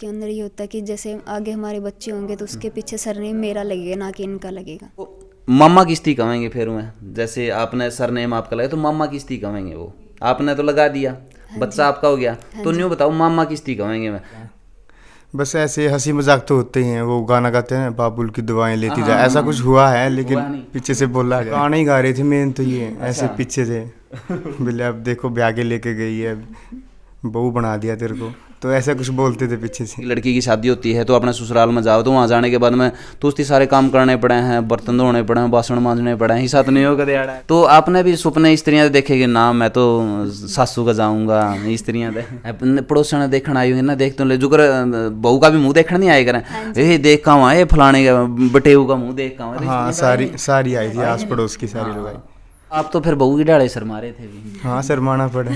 उसके अंदर ये होता है कि जैसे आगे हमारे बच्चे होंगे तो उसके पीछे सरनेम मेरा लगेगा ना कि इनका लगेगा। मामा किस्ती कहेंगे फिर मैं, जैसे आपने सरनेम आपका लगा तो मामा किस्ती कहेंगे, वो आपने तो लगा दिया, बच्चा आपका हो गया, तो न्यू बताओ मामा किस्ती कहेंगे मैं। बस ऐसे हंसी मजाक तो होते ही हैं, वो गाना गाते हैं ना, बाबुल की दुआएं लेती जा, हाँ, ऐसा कुछ हुआ है लेकिन हुआ नहीं। पीछे से बोला गया, गाना ही गा रहे थे मेन तो ये ऐसे अच्छा। पीछे से बोले अब देखो ब्याह के लेके गई है, बहू बना दिया तेरे को, तो ऐसा कुछ बोलते थे पीछे से। लड़की की शादी होती है तो अपने ससुराल में जाओ, तो वहाँ जाने के बाद में तो उसके सारे काम करने पड़े हैं, बर्तन धोने पड़े हैं, बासन मांजने पड़े हैं, हिसाब नहीं होगा दिहाड़ा। तो आपने भी सुपने स्त्रियाँ देखे कि ना मैं तो सासू का जाऊँगा, स्त्रियाँ पड़ोसन देखने आई हुई ना, देख तो ले जो कर बहू का भी मुँह देखने नहीं आए करें, ए देख का वहाँ, फलाने का बटेऊ का मुँह देख का। हाँ सारी सारी आई थी आस पड़ोस की सारी लोग आई। आप तो फिर बहू की डाले सर मारे थे भी। हाँ शर्माना पड़ा।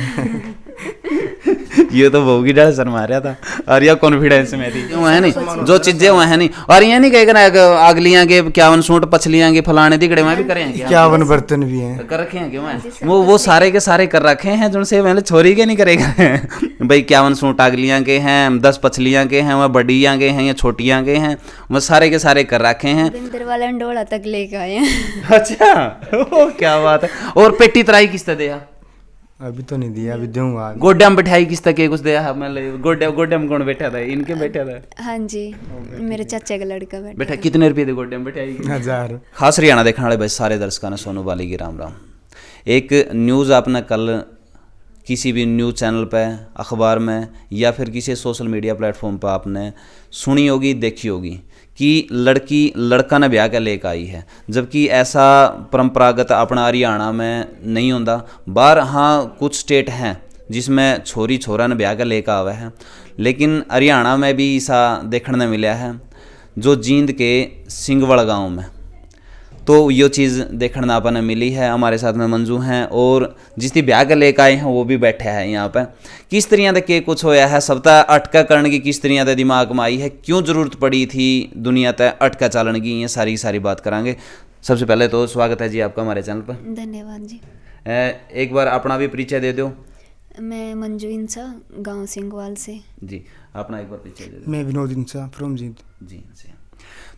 ये तो बहू की डाल सर मारा था और यह कॉन्फिडेंस में थी, वो है नहीं जो चीजें वो है नहीं, और ये नहीं कहेगा अगलियां के 51 सूट पछलियां के फलाने दिगड़े में भी करें, 51 बर्तन भी हैं कर रखे हैं क्यों है वो सारे के सारे कर रखे हैं, जो से मैंने छोरी के नहीं करेगा भाई 51 सूट अगलियां के हैं, 10 पछलियां के हैं, वह बड़ियां के हैं या छोटियां के हैं, वह सारे के सारे कर रखे हैं। बिंदर वाले अंडोला तक लेके आए हैं। अच्छा ओ क्या बात है। और पेटी तराई किस तरह दिया? अभी तो नहीं दिया, अभी दूंगा। गोड्या में बिठाई किस तक कुछ दिया? मतलब गोड्या में कौन बैठा था? इनके बैठा था? हाँ जी, मेरे चाचा का लड़का बैठा। कितने रुपये थे गोड्या में बिठाई? 1000। खास हरियाणा देखने वाले भाई सारे दर्शकों ने सोनू बाली की राम राम। एक न्यूज़ आपने कल किसी भी न्यूज़ चैनल पे, अखबार में या फिर किसी सोशल मीडिया प्लेटफॉर्म पर आपने सुनी होगी, देखी होगी कि लड़की लड़का ने ब्याह के लेकर आई है, जबकि ऐसा परंपरागत अपना हरियाणा में नहीं होता। बाहर हाँ कुछ स्टेट हैं जिसमें छोरी छोरा ने ब्याह के लेकर आवे है, लेकिन हरियाणा में भी ऐसा देखने मिला है, जो जींद के सिंगवड़ गांव में। तो ये चीज़ देखने अपन मिली है। हमारे साथ में मंजू हैं और जिसकी ब्याह के लेकर आए हैं वो भी बैठे हैं यहाँ पे। किस तरह के कुछ होया है, सबका अटका करने की किस तरह के दिमाग में आई है, क्यों ज़रूरत पड़ी थी दुनिया तक अटका चालन की, ये सारी बात करांगे। सबसे पहले तो स्वागत है जी आपका हमारे चैनल पर। धन्यवाद जी। एक बार अपना भी परिचय दे दो। मैं मंजू इंसा, गांव सिंगवाल से। जी अपना एक बार परिचय दे दो। मैं विनोद इंसा फ्रॉम जींद। जी।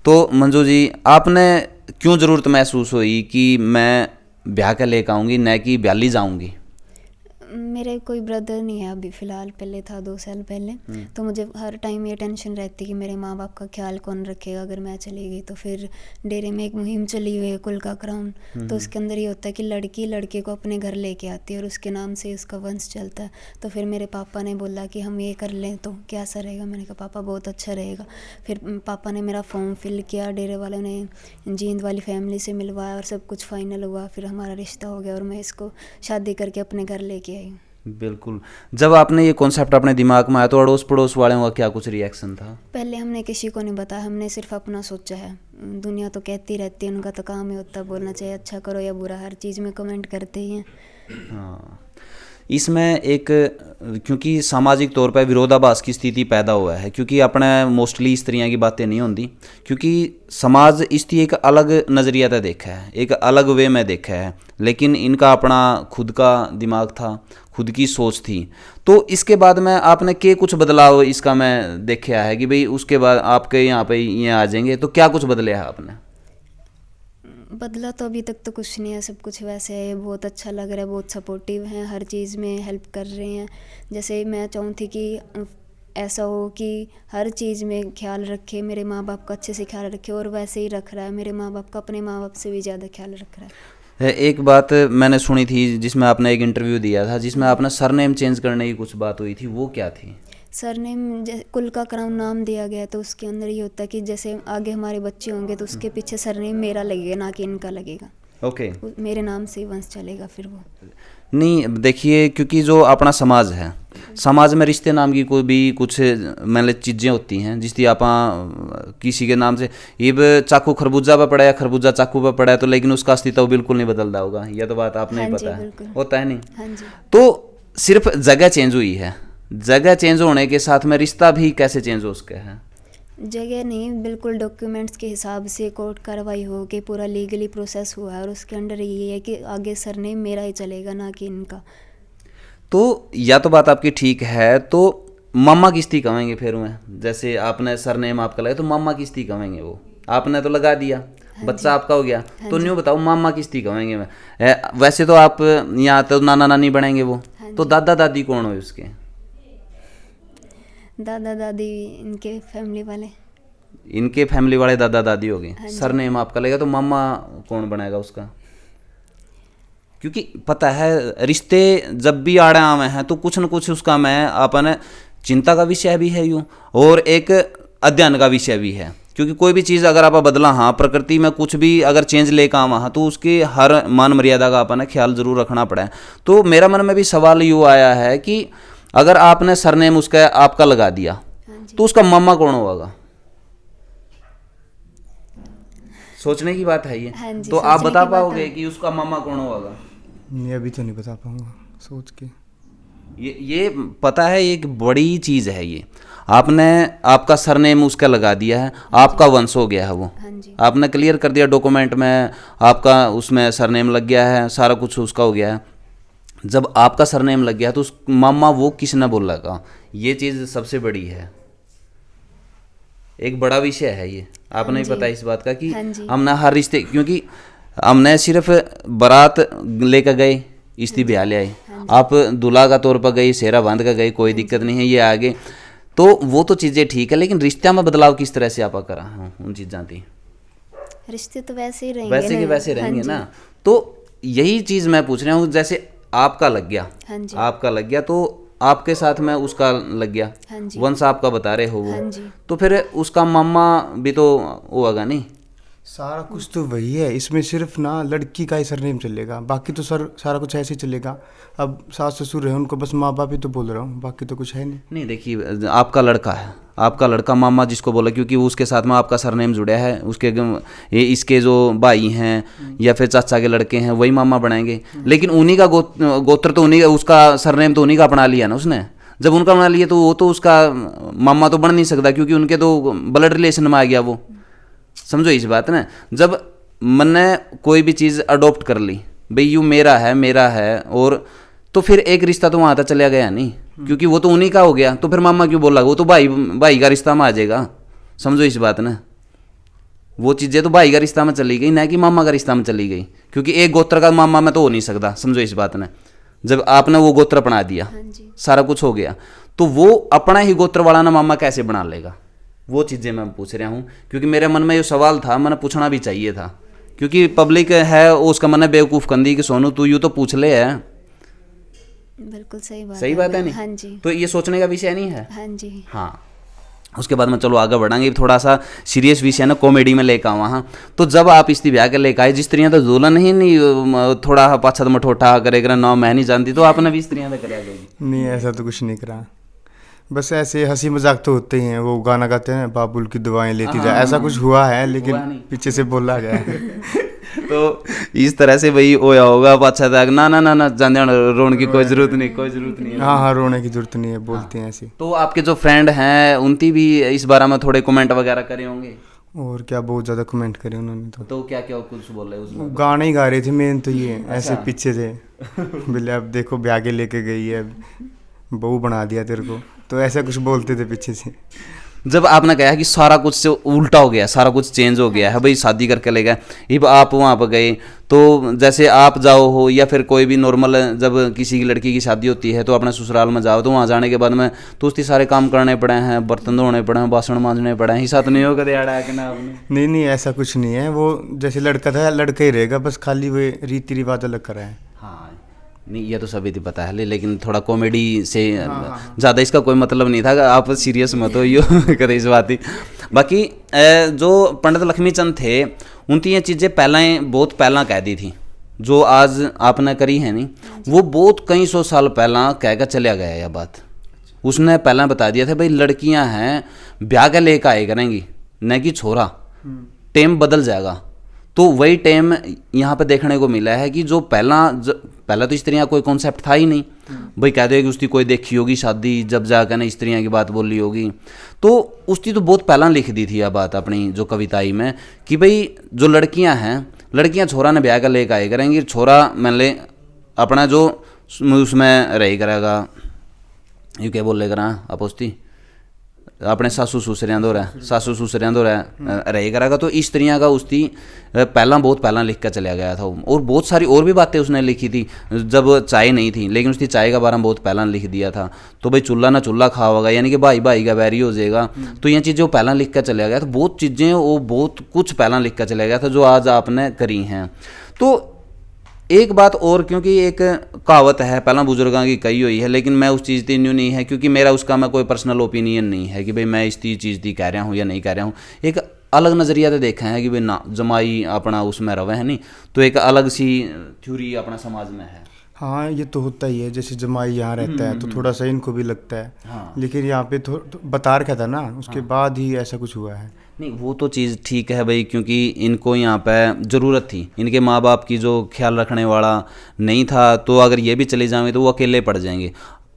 तो मंजू जी, आपने क्यों ज़रूरत महसूस हुई कि मैं ब्याह के लेकर आऊँगी, न कि ब्याली जाऊँगी? मेरे कोई ब्रदर नहीं है अभी फ़िलहाल, पहले था 2 साल पहले। तो मुझे हर टाइम ये टेंशन रहती कि मेरे माँ बाप का ख्याल कौन रखेगा अगर मैं चली गई। तो फिर डेरे में एक मुहिम चली हुई है कुल का क्राउन, तो उसके अंदर ये होता है कि लड़की लड़के को अपने घर लेके आती है और उसके नाम से उसका वंश चलता है। तो फिर मेरे पापा ने बोला कि हम ये कर लें तो क्या सा रहेगा। मैंने कहा पापा बहुत अच्छा रहेगा। फिर पापा ने मेरा फॉर्म फिल किया, डेरे वालों ने जींद वाली फैमिली से मिलवाया और सब कुछ फाइनल हुआ। फिर हमारा रिश्ता हो गया और मैं इसको शादी करके अपने घर लेके आई। बिल्कुल। जब आपने ये कॉन्सेप्ट अपने दिमाग में आया तो अड़ोस पड़ोस वालों का क्या कुछ रिएक्शन था? पहले हमने किसी को नहीं बताया, हमने सिर्फ अपना सोचा है। दुनिया तो कहती रहती है, उनका तो काम ही होता है बोलना चाहिए, अच्छा करो या बुरा, हर चीज़ में कमेंट करते ही हैं। हाँ, इसमें एक क्योंकि सामाजिक तौर पर विरोधाभास की स्थिति पैदा हुआ है, क्योंकि अपने मोस्टली इस तरह की बातें नहीं होती, क्योंकि समाज इसकी एक अलग नज़रिया से देखा है, एक अलग वे में देखा है, लेकिन इनका अपना खुद का दिमाग था, खुद की सोच थी। तो इसके बाद में आपने के कुछ बदलाव इसका मैं देखा है कि भाई उसके बाद आपके यहाँ पे ये आ जाएंगे, तो क्या कुछ बदले है आपने? बदला तो अभी तक तो कुछ नहीं है, सब कुछ वैसे है। बहुत अच्छा लग रहा है, बहुत सपोर्टिव हैं, हर चीज़ में हेल्प कर रहे हैं। जैसे मैं चाहूँ थी कि ऐसा हो कि हर चीज़ में ख्याल रखे, मेरे माँ बाप का अच्छे से ख्याल रखे, और वैसे ही रख रहा है मेरे माँ बाप का, अपने माँ बाप से भी ज़्यादा ख्याल रख रहा है। एक बात मैंने सुनी थी जिसमें आपने एक इंटरव्यू दिया था, जिसमें आपने सरनेम चेंज करने की कुछ बात हुई थी, वो क्या थी? सरनेम कुल का क्राउन नाम दिया गया, तो उसके अंदर ये होता है कि जैसे आगे हमारे बच्चे होंगे तो उसके पीछे सरनेम मेरा लगेगा ना कि इनका लगेगा। ओके। मेरे नाम से ही वंश चलेगा फिर वो। नहीं देखिए, क्योंकि जो अपना समाज है, समाज में रिश्ते नाम की कोई भी कुछ मतलब चीज़ें होती हैं जिसकी आप किसी के नाम से इब चाकू खरबूजा पर पड़ा है, खरबूजा चाकू पर पड़ा है, तो लेकिन उसका अस्तित्व बिल्कुल नहीं बदलता होगा, यह तो बात आपने ही पता है, होता है नहीं? हाँ जी। तो सिर्फ जगह चेंज हुई है, जगह चेंज होने के साथ में रिश्ता भी कैसे चेंज हो सके है? जगह नहीं, बिल्कुल डॉक्यूमेंट्स के हिसाब से कोर्ट कार्रवाई हो के पूरा लीगली प्रोसेस हुआ है, और उसके अंडर ये है कि आगे सरनेम मेरा ही चलेगा ना कि इनका। तो या तो बात आपकी ठीक है, तो मामा किस्ती कहेंगे फिर मैं, जैसे आपने सरनेम आपका लगा तो मामा किस्ती कहेंगे, वो आपने तो लगा दिया, बच्चा आपका हो गया, तो न्यू बताओ मामा किस्ती कहेंगे मैं। वैसे तो आप यहाँ तो नाना नानी बनेंगे वो, तो दादा दादी कौन हो उसके? दादा दादी इनके फैमिली वाले। इनके फैमिली वाले दादा दादी हो गए। सरनेम आपका लगेगा तो मामा कौन बनेगा उसका? क्योंकि पता है रिश्ते जब भी आड़े आवे हैं तो कुछ न कुछ उसका मैं अपन चिंता का विषय भी है यूँ, और एक अध्ययन का विषय भी है। क्योंकि कोई भी चीज़ अगर आप बदला, हाँ प्रकृति में कुछ भी अगर चेंज लेकर आवा हाँ, तो उसकी हर मान मर्यादा का अपन ख्याल जरूर रखना पड़ा। तो मेरा मन में भी सवाल यूँ आया है कि अगर आपने सरनेम उसका आपका लगा दिया तो उसका मामा कौन होगा? सोचने की बात है ये। तो आप बता पाओगे कि उसका मामा कौन होगा? नहीं, अभी तो नहीं बता पाऊंगा, सोच के। ये पता है एक बड़ी चीज़ है ये। आपने आपका सरनेम उसका लगा दिया है, आपका वंश हो गया है वो, आपने क्लियर कर दिया डॉक्यूमेंट में, आपका उसमें सरनेम लग गया है, सारा कुछ उसका हो गया है। जब आपका सरनेम लग गया तो उस मामा वो किसने बोलेगा? ये चीज़ सबसे बड़ी है, एक बड़ा विषय है ये। आपने भी पता है इस बात का कि हमने हर रिश्ते, क्योंकि हमने सिर्फ बारात लेकर गए, इस्ती ब्याह ले आए, आप दूल्हा का तौर पर गए, सेहरा बांध कर गए, कोई दिक्कत नहीं है, ये आगे तो वो तो चीज़ें ठीक है, लेकिन रिश्ते में बदलाव किस तरह से आप करा उन चीज़ां थी? रिश्ते तो वैसे ही रहेंगे, वैसे के वैसे रहेंगे ना। तो यही चीज़ मैं पूछ रहा हूँ, जैसे आपका लग गया, आपका लग गया तो आपके साथ में उसका लग गया, वंश आपका बता रहे हो वो, तो फिर उसका मामा भी तो होगा नहीं? सारा कुछ तो वही है, इसमें सिर्फ ना लड़की का ही सरनेम चलेगा, बाकी तो सारा कुछ ऐसे ही चलेगा। अब सास ससुर है उनको बस माँ बाप ही तो बोल रहा हूँ, बाकी तो कुछ है नहीं। नहीं देखिए, आपका लड़का है, आपका लड़का मामा जिसको बोला, क्योंकि उसके साथ में आपका सरनेम जुड़ा है, उसके इसके जो भाई हैं या फिर चाचा के लड़के हैं वही मामा बनाएंगे। लेकिन उन्हीं का गोत्र तो उन्हीं, उसका सरनेम तो उन्हीं का अपना लिया ना उसने। जब उनका बना लिया तो वो तो उसका मामा तो बन नहीं सकता, क्योंकि उनके तो ब्लड रिलेशन में आ गया वो। समझो इस बात ना। जब मन ने कोई भी चीज़ अडोप्ट कर ली, भाई यूँ मेरा है, और तो फिर एक रिश्ता तो वहाँ तक चला गया नहीं, क्योंकि वो तो उन्हीं का हो गया, तो फिर मामा क्यों बोला? वो तो भाई का रिश्ता में आ जाएगा। समझो इस बात ना, वो चीज़ें तो भाई का रिश्ता में चली गई, ना कि मामा का रिश्ता में चली गई, क्योंकि एक गोत्र का मामा में तो हो नहीं सकता। समझो इस बात ना, जब आपने वो गोत्र बना दिया, सारा कुछ हो गया, तो वो अपना ही गोत्र वाला ना मामा कैसे बना लेगा? वो चीज़ें मैं पूछ रहा हूँ, क्योंकि मेरे मन में ये सवाल था, मैंने पूछना भी चाहिए था, क्योंकि पब्लिक है उसका मन है बेवकूफ़ कंदी कि सोनू तू यूँ तो पूछ ले है। बिल्कुल सही बात है नहीं? हाँ जी। तो ये सोचने का विषय नहीं है? हाँ जी। हाँ, उसके बाद में चलो आगे बढ़ाएंगे, थोड़ा सा सीरियस विषय ना कॉमेडी में लेकर आवा। हाँ, तो जब आप इस ब्याह के लेकर आए, जिस स्त्रियाँ तो दुल्हन ही नहीं थोड़ा पाछा तो मठोठा करेगा ना, मैं नहीं जानती, तो आपने भी स्त्रियाँ तो करा देगी? नहीं, ऐसा तो कुछ नहीं करा, बस ऐसे हंसी मजाक तो होते ही हैं। वो गाना गाते हैं, बाबुल की दुआएं लेती जा, ऐसा कुछ हुआ है, लेकिन पीछे से बोला गया है। तो इस तरह से वही होया होगा पाछा तक ना ना ना ना जान रोने की कोई जरूरत नहीं। हाँ, रोने की जरूरत नहीं है, बोलते हैं ऐसे। तो आपके जो फ्रेंड हैं उनकी भी इस बारे में थोड़े कमेंट वगैरह करे होंगे? और क्या, बहुत ज़्यादा कमेंट करे उन्होंने। तो क्या क्या कुछ बोल रहे उसमें? गाना ही गा रहे थे मेन तो ये, ऐसे पीछे से बोले अब देखो ब्याह के लेके गई है, बहू बना दिया तेरे को, तो ऐसा कुछ बोलते थे पीछे से। जब आपने कहा कि सारा कुछ से उल्टा हो गया, सारा कुछ चेंज हो गया है, भाई शादी करके ले गए, अब आप वहाँ पर गए, तो जैसे आप जाओ हो या फिर कोई भी नॉर्मल, जब किसी की लड़की की शादी होती है तो अपने ससुराल में जाओ, तो वहाँ जाने के बाद में तो उसके सारे काम करने पड़े हैं, बर्तन धोने पड़े हैं, बासन मांजने पड़े हैं, हिस्सा तो नहीं होगा दिहाड़ा कि ना आपने? नहीं, ऐसा कुछ नहीं है। वो जैसे लड़का था लड़का ही रहेगा, बस खाली वो रीति रिवाज अलग करा है। हाँ, नहीं ये तो सभी पता है, लेकिन थोड़ा कॉमेडी से ज़्यादा इसका कोई मतलब नहीं था, आप सीरियस मत हो यो कदे इस बात ही। बाकी जो पंडित लक्ष्मीचंद थे उनकी ये चीज़ें पहले बहुत पहला कह दी थी, जो आज आपने करी है नहीं, वो बहुत कई सौ साल पहला कह कर चला गया यह बात। उसने पहला बता दिया था भाई लड़कियां हैं ब्याह के लेकर आए करेंगी, न कि छोरा, टेम बदल जाएगा। तो वही टाइम यहाँ पे देखने को मिला है कि जो पहला तो स्त्रियाँ कोई कॉन्सेप्ट था ही नहीं, भाई कह दो कि उसकी कोई देखी होगी शादी, जब जाकर ना स्त्रियाँ की बात बोली होगी, तो उसकी तो बहुत पहला लिख दी थी यह बात अपनी जो कविताई में, कि भाई जो लड़कियाँ हैं, लड़कियाँ छोरा ने ब्याह कर लेकर आए करेंगी, छोरा मान ले अपना जो उसमें रही करेगा यू क्या बोले करा अपोस्ती अपने सासू ससुरियां दो रहे करेगा। तो इस तरिया का उसकी बहुत पहला लिख कर चला गया था। और बहुत सारी और भी बातें उसने लिखी थी जब चाय नहीं थी, लेकिन उसकी चाय का बारे में बहुत पहला लिख दिया था। तो भाई चूल्हा ना चूल्हा खा होगा, यानी कि भाई भाई का बैरी हो जाएगा। तो ये चीज़ें वो पहला लिख कर चला गया था। बहुत चीज़ें वो बहुत कुछ पहला लिख कर चला गया था जो आज आपने करी हैं। तो एक बात और, क्योंकि एक कहावत है पहला बुजुर्गों की कही हुई है, लेकिन मैं उस चीज़ की न्यू नहीं है, क्योंकि मेरा उसका मैं कोई पर्सनल ओपिनियन नहीं है कि भाई मैं इस चीज़ की कह रहा हूँ या नहीं कह रहा हूँ। एक अलग नज़रिया तो देखा है कि भाई ना जमाई अपना उसमें रवे है नहीं, तो एक अलग सी थ्योरी अपना समाज में है। हाँ ये तो होता ही है, जैसे जमाई यहाँ रहता है तो थोड़ा सा इनको भी लगता है। हाँ। लेकिन यहाँ पे तो बता रखा था ना, उसके बाद ही ऐसा कुछ हुआ है। नहीं वो तो चीज़ ठीक है भाई, क्योंकि इनको यहाँ पे ज़रूरत थी, इनके माँ बाप की जो ख्याल रखने वाला नहीं था। तो अगर ये भी चले जाएंगे तो वो अकेले पड़ जाएंगे,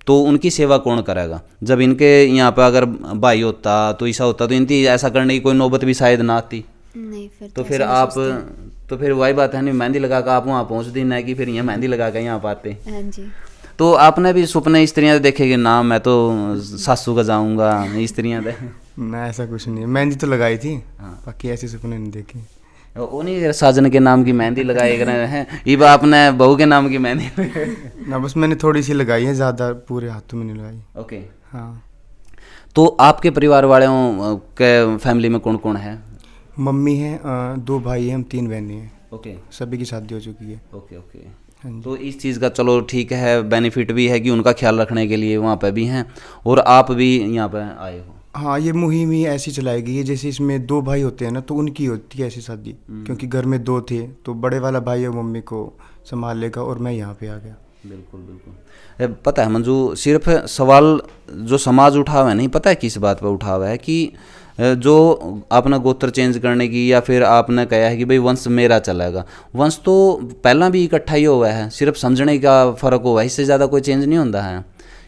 तो उनकी सेवा कौन करेगा। जब इनके यहाँ पे अगर भाई होता तो ऐसा होता तो इनकी ऐसा करने की कोई नौबत भी शायद ना आती। नहीं फिर तो फिर आप तो फिर वही बात है नहीं, मेहंदी लगा कर आप वहाँ पहुँच दी ना कि फिर यहाँ मेहंदी लगा कर यहाँ पाते। हाँ जी। तो आपने भी सपने इस तरह देखे कि ना मैं तो सासू का जाऊँगा इस तरह से? ना ऐसा कुछ नहीं है, मेहंदी तो लगाई थी। हाँ। बाकी ऐसे सपने नहीं देखे। वो नहीं साजन के नाम की मेहंदी लगाए गए हैं, ये आपने बहू के नाम की मेहंदी ना बस मैंने थोड़ी सी लगाई है, ज़्यादा पूरे हाथों में नहीं लगाई। ओके। हाँ। तो आपके परिवार वालों के फैमिली में कौन कौन है? मम्मी है, 2 भाई हैं, हम 3 बहनें हैं। ओके। सभी की शादी हो चुकी है। Okay okay. हाँ जी। तो इस चीज़ का चलो ठीक है, बेनिफिट भी है कि उनका ख्याल रखने के लिए वहाँ पे भी हैं, और आप भी यहाँ पे आए हो। हाँ ये मुहिम ही ऐसी चलाई गई है, जैसे इसमें 2 भाई होते हैं ना तो उनकी होती है ऐसी शादी, क्योंकि घर में 2 थे तो बड़े वाला भाई और मम्मी को संभाल लेगा और मैं यहाँ पे आ गया। बिल्कुल बिल्कुल। पता है मंजू, सिर्फ सवाल जो समाज उठा हुआ है नहीं, पता है किस बात पर उठा हुआ है कि जो आपने गोत्र चेंज करने की, या फिर आपने कहा है कि भाई वंश मेरा चलेगा। वंश तो पहला भी इकट्ठा ही हुआ है, सिर्फ समझने का फ़र्क हुआ है, इससे ज़्यादा कोई चेंज नहीं होता है।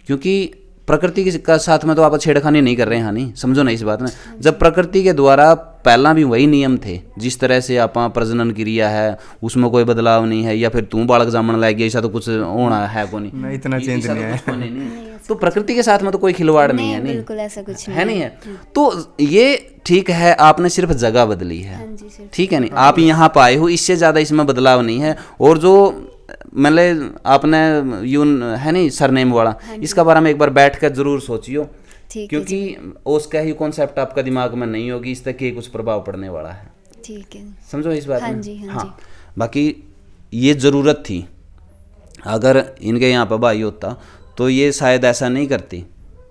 क्योंकि प्रकृति के साथ में तो आप छेड़खानी नहीं कर रहे हैं। हाँ नहीं, समझो ना इस बात में। जब प्रकृति के द्वारा पहला भी वही नियम थे, जिस तरह से आप प्रजनन क्रिया है उसमें कोई बदलाव नहीं है, या फिर तू बालक जामन लग गया ऐसा तो कुछ होना है को नहीं, इतना चेंज नहीं है। तो प्रकृति के साथ में तो कोई खिलवाड़ नहीं है। नहीं बिल्कुल ऐसा कुछ नहीं है, नहीं है। तो ये ठीक है, आपने सिर्फ जगह बदली है, ठीक है नहीं, आप यहाँ पाए हो, इससे ज़्यादा इसमें बदलाव नहीं है। और जो मतलब आपने यून है नहीं सरनेम वाला, इसका बारे में एक बार बैठ कर जरूर सोचियो, क्योंकि उसका ही कॉन्सेप्ट आपका दिमाग में नहीं होगी, इस तक के कुछ प्रभाव पड़ने वाला है। ठीक है, समझो इस बात में। हाँ जी, हाँ। बाकी ये ज़रूरत थी, अगर इनके यहाँ पर भाई होता तो ये शायद ऐसा नहीं करती,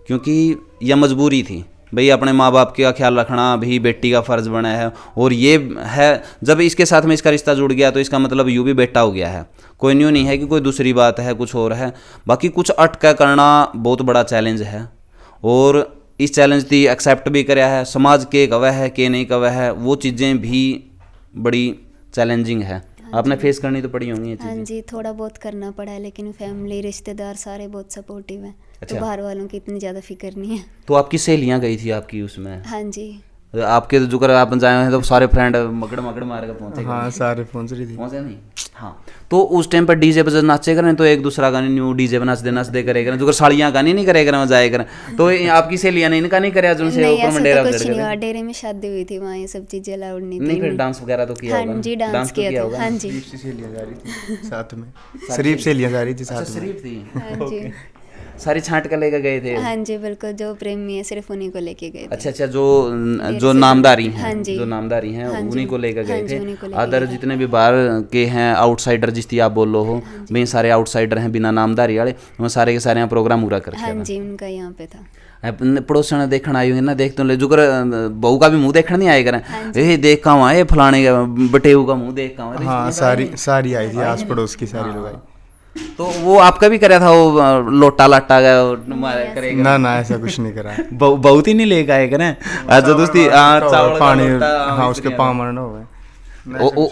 क्योंकि यह मजबूरी थी भाई, अपने माँ बाप का ख्याल रखना भी बेटी का फ़र्ज़ बना है। और ये है जब इसके साथ में इसका रिश्ता जुड़ गया तो इसका मतलब यूँ भी बेटा हो गया है, कोई न्यू नहीं है कि कोई दूसरी बात है, कुछ और है। बाकी कुछ अटका करना बहुत बड़ा चैलेंज है, और इस चैलेंज की एक्सेप्ट भी कराया है समाज के कवा है के नहीं कवा है, वो चीज़ें भी बड़ी चैलेंजिंग है। आपने फेस करनी तो पड़ी होंगी ये चीज़ें। हाँ जी, थोड़ा बहुत करना पड़ा है, लेकिन फैमिली रिश्तेदार सारे बहुत सपोर्टिव हैं। अच्छा। तो बाहर वालों की इतनी ज़्यादा फिक्र नहीं है। तो आपकी सहेलियाँ गई थी आपकी उसमें? हाँ जी। आपके जो कर आप जाए हैं तो सारे फ्रेंड मकड़ मकड़ मार कर पहुँचे? हाँ सारे पहुँच रही थी। पहुँचे नहीं? हाँ। तो उस टाइम पर डीजे पर जब नाचे करें तो एक दूसरा गाने न्यू डीजे पर नाच दे करे करें, जो साड़ियाँ गानी नहीं करे करें जाए करें। तो आपकी सहेलियाँ ने इनका नहीं करे जिनसे ऊपर में डेरा कुछ नहीं हुआ, डेरे में शादी हुई थी, वहाँ ये सब चीज़ें अलाउड नहीं थी। नहीं फिर डांस वगैरह तो किया होगा? हाँ जी, डांस किया था। हाँ जी, सहेलियाँ जा रही थी साथ में, शरीफ सहेलियाँ जा रही थी साथ में। शरीफ थी? हाँ जी, सारी छांट कर लेकर गए थे? हाँ जी बिल्कुल, जो प्रेमी है सिर्फ उन्हीं को लेके गए थे। अच्छा, जो नामदारी हैं, हाँ जी, जो नामदारी हैं उन्हीं को लेकर गए थे। हाँ अदर जितने भी बाहर के हैं आउटसाइडर जिसकी आप बोल लो हो, भाई सारे आउटसाइडर हैं बिना नामदारी वाले, वो सारे के सारे यहाँ प्रोग्राम पूरा करके। हाँ जी, उनका यहाँ पे था। पड़ोसन देखने आई हुई ना, देख तो ले जो कर बहू का भी मुंह देखने नहीं आए करें, ए देख का वहाँ फलाने का बटेऊ का मुंह देख का। हाँ सारी आई थी आस पड़ोस की सारी लोग आई। तो वो आपका भी कराया था वो लोटा लाटा करेगा? ना ऐसा कुछ नहीं करा। बहुत ही नहीं लेके आए करें दोस्ती चावल पानी, हाँ उसके पाँव मरना हुआ है।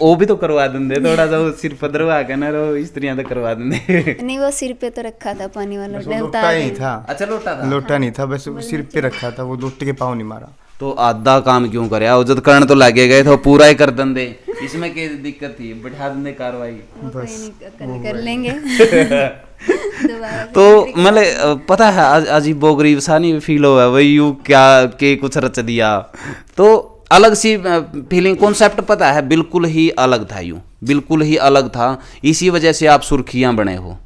वो भी तो करवा देंगे थोड़ा सा, सिर पदरवा के ना स्त्रियां तो करवा देंगे। नहीं वो सिर पे तो रखा था पानी वाला लोटा ही था। अच्छा लोटा नहीं था, बस सिर पे रखा था, वो लोटे के पाँव नहीं मारा। तो आधा काम क्यों करे, जब करण तो लागे गए थे पूरा ही कर देंगे। इसमें क्या दिक्कत थी, बैठा देंगे कार्रवाई। कोई नहीं, कल कर लेंगे दोबारा। तो मतलब पता है अजीब बोगरीब सा नहीं फील हुआ वही यू क्या के कुछ रच दिया, तो अलग सी फीलिंग, कॉन्सेप्ट पता है बिल्कुल ही अलग था, यूँ बिल्कुल ही अलग था। इसी वजह से आप सुर्खियाँ बने हो,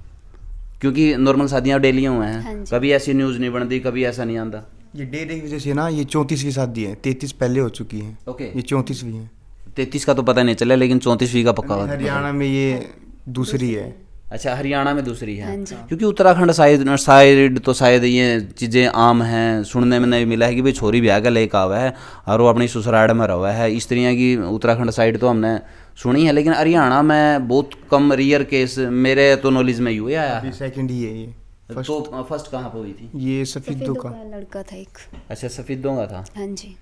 क्योंकि नॉर्मल शादियाँ डेली हुए हैं, हाँ जी। कभी ऐसी न्यूज़ नहीं बनती, कभी ऐसा नहीं आता। ये डेरे की वजह से ना, ये 34वीं शादी है, 33 पहले हो चुकी है, ओके, ये 34वीं है। 33 का तो पता नहीं चला, लेकिन 34वीं का पक्का होता है। हरियाणा में ये दूसरी है। अच्छा, हरियाणा में दूसरी है। हाँ जी। क्योंकि उत्तराखंड साइड तो शायद ये चीज़ें आम हैं, सुनने में नहीं मिला है कि भाई छोरी ब्याह का लेकर आवा है और वो अपनी ससुराल में रहा है, इस तरह की उत्तराखंड साइड तो हमने सुनी है, लेकिन हरियाणा में बहुत कम रियर केस मेरे तो नॉलेज में ही आया है। सेकंड ही है ये। तो फर्स्ट कहाँ पे हुई थी? ये सफेदों का। लड़का था एक। अच्छा, सफेदों का था। हाँ जी।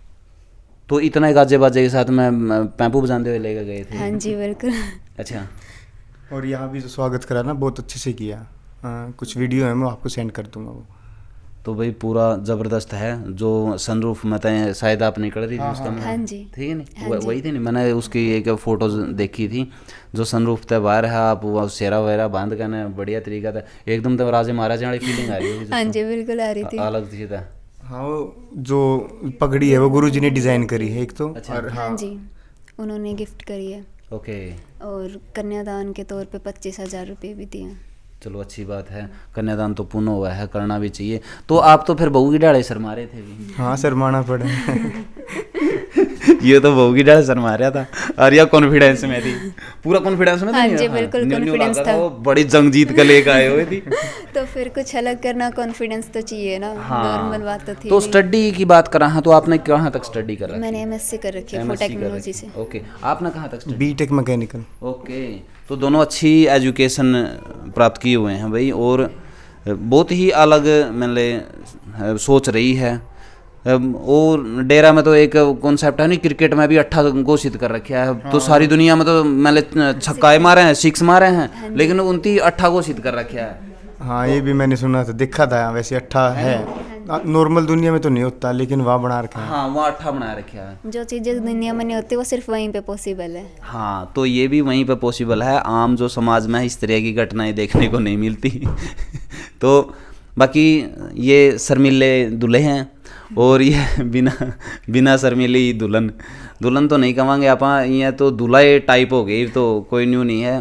तो इतना गाजे बाजे के साथ में पैंपू बजाते हुए लेकर गए थे? हाँ जी बिल्कुल। अच्छा, और यहाँ भी जो स्वागत करा ना, बहुत अच्छे से किया। कुछ वीडियो है, मैं आपको सेंड कर दूंगा वो। तो भाई पूरा ज़बरदस्त है। जो सनरूफ में तय शायद आप निकल रही थी उसका में, हाँ जी। ठीक है नहीं, हाँ जी। वही थी नहीं, मैंने उसकी एक फ़ोटोज़ देखी थी, जो सनरूफ तय बाहर है, आप वो सेरा वगैरह बांध कर बढ़िया तरीका था, एकदम तो राजे महाराजा वाली फीलिंग आ रही होगी। हाँ जी बिल्कुल आ रही थी। अलग चीज़ था। हाँ, वो जो पगड़ी है वो गुरुजी ने डिज़ाइन करी है एक तो। अच्छा। और हाँ जी, उन्होंने गिफ्ट करी है। ओके, और कन्यादान के तौर पे 25,000 रुपये भी दिए। चलो अच्छी बात है, कन्यादान तो पुण्य हुआ है, करना भी चाहिए। तो आप तो फिर बहू की डाले शर्मा रहे थे भी। हाँ, शर्माना पड़ा। ये तो बहू की डाले शर्मा रहा था, और यह कॉन्फिडेंस में थी, पूरा कॉन्फिडेंस में था। हाँ जी, बिल्कुल कॉन्फिडेंस था। वो बड़ी जंग जीत कर लेकर आए हुए थी। तो फिर कुछ अलग करना, कॉन्फिडेंस तो चाहिए ना। हाँ, नॉर्मल बात तो थी तो नहीं। स्टडी की बात करा है, तो आपने कहाँ तक स्टडी करा? मैंने MSc कर रखी है फूड टेक्नोलॉजी से। ओके, आपने कहाँ तक स्टडी? BTech mechanical. ओके, तो दोनों अच्छी एजुकेशन प्राप्त किए हुए हैं भाई, और बहुत ही अलग मतलब सोच रही है। और डेरा में तो एक कॉन्सेप्ट है नहीं, क्रिकेट में भी 8 घोषित कर रखा है, तो सारी दुनिया में तो मतलब छक्के मारे हैं, 6 मारे हैं, लेकिन 29 घोषित कर रखा है। हाँ, ये भी मैंने सुना था, देखा था वैसे 8 है। नॉर्मल दुनिया में तो नहीं होता, लेकिन वहाँ बना रखा है। हाँ, वहाँ 8 बना रखा है। जो चीज़ें दुनिया में नहीं होती वो सिर्फ वहीं पे पॉसिबल है। हाँ, तो ये भी वहीं पे पॉसिबल है, आम जो समाज में इस तरह की घटनाएं देखने को नहीं मिलती। तो बाकी ये शर्मीले दूल्हे हैं, और ये बिना शर्मीली दुल्हन तो नहीं कमांगे आप, ये तो दूल्हा टाइप हो गई, तो कोई न्यू नहीं है।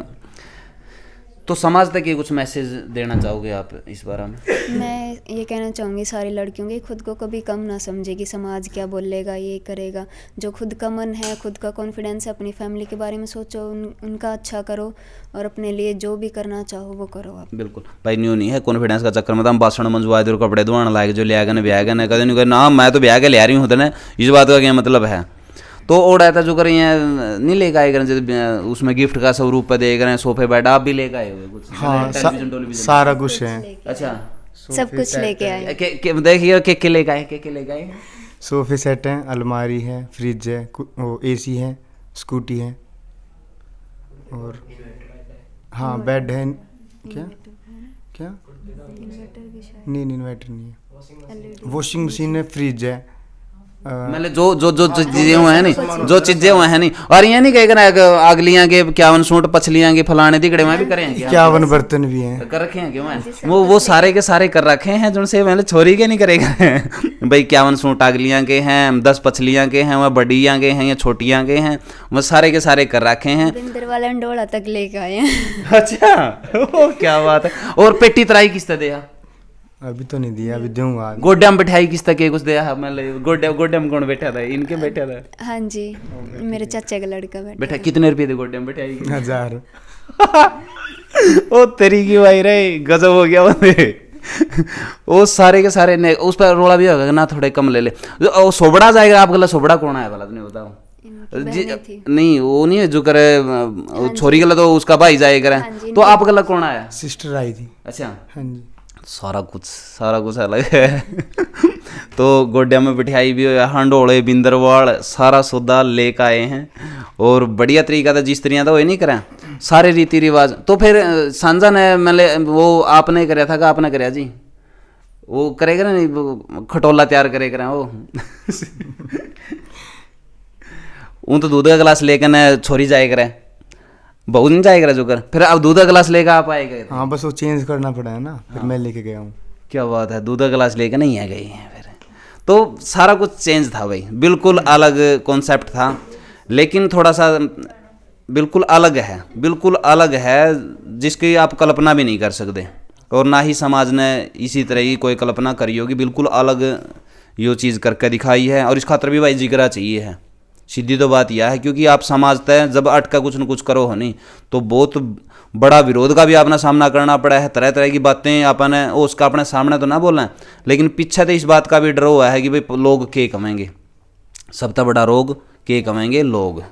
तो समाज तक ये कुछ मैसेज देना चाहोगे आप इस बारे में? मैं ये कहना चाहूँगी सारी लड़कियों की, खुद को कभी कम ना समझे कि समाज क्या बोलेगा, ये करेगा। जो खुद का मन है, खुद का कॉन्फिडेंस है, अपनी फैमिली के बारे में सोचो, उनका अच्छा करो, और अपने लिए जो भी करना चाहो वो करो आप। बिल्कुल भाई, न्यू नहीं है कॉन्फिडेंस का चक्कर में तो हम भाषण मंजवा दे और कपड़े धोने लायक जो लिया गए ब्याह गए कदे नहीं करे ना, मैं तो ब्याह के ले रही हूँ ना, इस बात का क्या मतलब है। तो और ऐसा जो करें नहीं लेकर आए करें, उसमें गिफ्ट का स्वरूप पे दे करें, सोफे बेड आप भी लेकर आए हुए कुछ? हाँ, टेलीविजन सारा कुछ है। अच्छा, सब कुछ लेके आए। देखिए के लेकर आए, के लेकर आए? सोफे सेट हैं, अलमारी है, फ्रिज है, वो AC है, स्कूटी है, और हाँ बेड है। क्या क्या? नहीं, इन्वर्टर नहीं है। वॉशिंग मशीन है, फ्रिज है। मतलब जो चीजें हुए हैं नहीं, जो चीजें हुए हैं नहीं, और ये नहीं कहेगा अगलियां के 51 सूट पछलियां के फलाने दिगड़े में भी करे हैं क्या? 51 बर्तन भी हैं। कर रखे हैं क्यों? वो सारे के सारे कर रखे हैं, जिनसे मतलब छोरी के नहीं करेगा। भाई 51 सूट अगलियां के हैं, 10 पछलियां के हैं, वह बड़ियां के हैं या छोटियां के हैं, वो सारे के सारे कर रखे हैं। बिंदर वाला अंडोला तक लेके आए हैं। अच्छा, क्या बात है। और पेटी तराई किस तरह दिया? अभी तो नहीं दिया, अभी दूंगा। गोड्डम बिठाई किस तक कुछ दिया है? मतलब गोड्डम कौन बैठा था? इनके बैठा था? हाँ जी, मेरे चाचा का लड़का बैठा। कितने रुपये थे गोड्डम बिठाई? 1000। ओ तेरी की भाई रे, गजब हो गया बंदे। वो सारे के सारे ने उस पर रोला भी होगा ना, थोड़े कम ले ले। ओ सोबड़ा जाएगा आप, गला सोबड़ा कौन है भला नहीं बताओ? नहीं, वो नहीं है जो करे छोरी गला, तो उसका भाई जाए करे। तो आप गला कौन आया? सिस्टर आई थी। अच्छा, हाँ जी। सारा कुछ अलग है। तो गोड्या में बिठाई भी हो, हंडोले बिंदरवाड़ सारा सौदा लेकर आए हैं, और बढ़िया तरीका था, जिस तरीका था वो नहीं करा सारे रीति रिवाज। तो फिर सांझा ने मतलब वो आपने कराया था कि आपने कराया जी? वो करेगा ना, नहीं खटोला तैयार करेगा वो। उन तो दूध का गिलास लेकर न छोरी जाए करे, बहू नहीं जाए करे जो कर, फिर अब दूध का गिलास लेकर आप आए गए? हाँ बस वो चेंज करना पड़ा है ना, फिर मैं लेके गया हूँ। क्या बात है, दूध का गिलास लेकर नहीं आ गई है फिर? तो सारा कुछ चेंज था भाई, बिल्कुल अलग कॉन्सेप्ट था, लेकिन थोड़ा सा बिल्कुल अलग है, बिल्कुल अलग है, जिसकी आप कल्पना भी नहीं कर सकते, और ना ही समाज ने इसी तरह की कोई कल्पना करी होगी। बिल्कुल अलग यो चीज़ करके दिखाई है, और इस खातर भी भाई जिक्रा चाहिए है। सीधी तो बात यह है, क्योंकि आप समाज तय जब अटका कुछ न कुछ करो हो नहीं, तो बहुत बड़ा विरोध का भी अपना सामना करना पड़ा है। तरह तरह की बातें अपने उसका अपने सामने तो ना बोलें, लेकिन पीछे तो इस बात का भी डर हुआ है कि भाई लोग के कमाएंगे, सबसे बड़ा रोग के कमाएंगे लोग,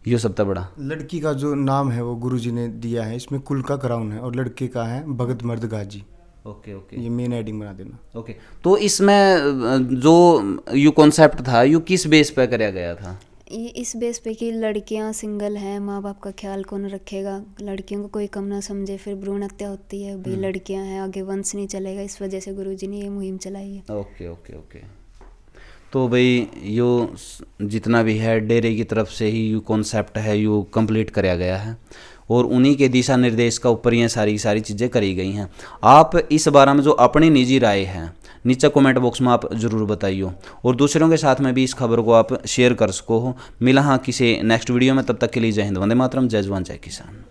ये सबसे बड़ा। लड़की का जो नाम है वो गुरुजी ने दिया है, इसमें कुल का क्राउन है, और लड़के का है भगत मर्द गाजी। ओके ओके, ये मेन हेडिंग बना देना। ओके। तो इसमें जो यू कॉन्सेप्ट था, यू किस बेस पे कराया गया था? ये इस बेस पे कि लड़कियां सिंगल हैं, माँ बाप का ख्याल कौन रखेगा, लड़कियों को कोई कम ना समझे, फिर भ्रूण हत्या होती है, भाई लड़कियां हैं, आगे वंश नहीं चलेगा, इस वजह से गुरुजी ने ये मुहिम चलाई है। Okay okay okay. तो भाई यो जितना भी है डेरे की तरफ से ही यू कॉन्सेप्ट है, यू कंप्लीट कराया गया है, और उन्हीं के दिशा निर्देश का ऊपर ये सारी सारी चीज़ें करी गई हैं। आप इस बारे में जो अपनी निजी राय है नीचे कमेंट बॉक्स में आप ज़रूर बताइए, और दूसरों के साथ में भी इस खबर को आप शेयर कर सको हो। मिला हाँ किसी नेक्स्ट वीडियो में, तब तक के लिए जय हिंद, वंदे मातरम, जय जवान जय किसान।